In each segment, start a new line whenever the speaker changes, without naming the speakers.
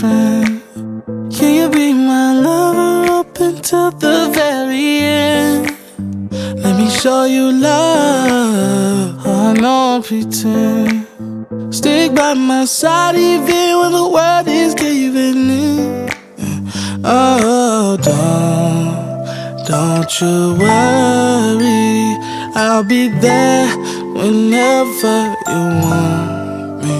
pretend? Can you be my lover up until the very end? Let me show you love. Oh, no pretend. Stick by my side even when the world is giving in. Oh, don't you worry, I'll be there whenever you want me.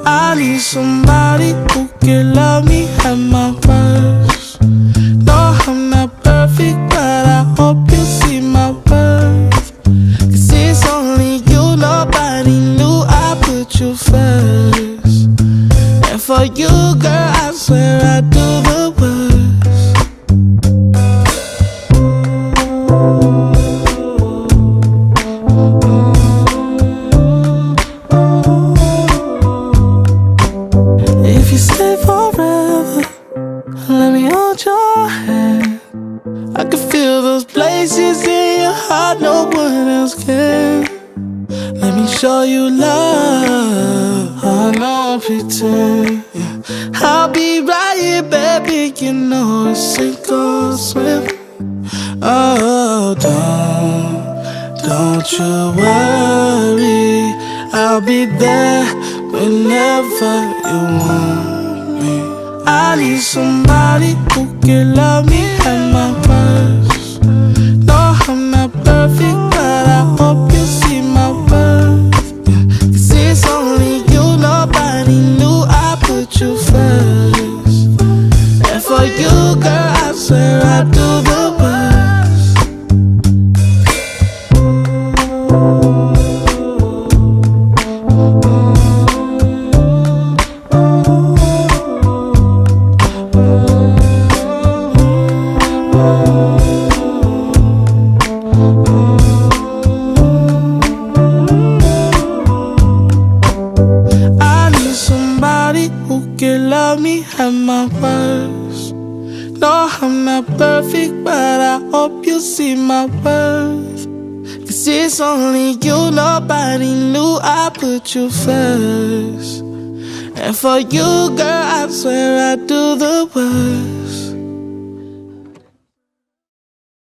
I need somebody who can love me at my worst. No, I'm not perfect, but I hope you see my worth. 'Cause it's only you, nobody knew I put you first. And for you, girl, I swear I do the worst. If you stay forever, let me hold your hand. I can feel those places in your heart no one else can. Let me show you love. Oh, no pretend. Yeah. I'll be right here, baby. You know it's sink or swim. Oh, don't you worry, I'll be there whenever you want me. I need somebody who can love me at my worst. No, I'm not perfect, but I hope you see my worth. 'Cause it's only you, nobody knew I put you first. And for you, girl, I swear I do the worst. I need somebody who can love me at my worst. No, I'm not perfect, but I hope you see my worth. 'Cause it's only you, nobody knew I put you first. And for you, girl, I swear I do the worst.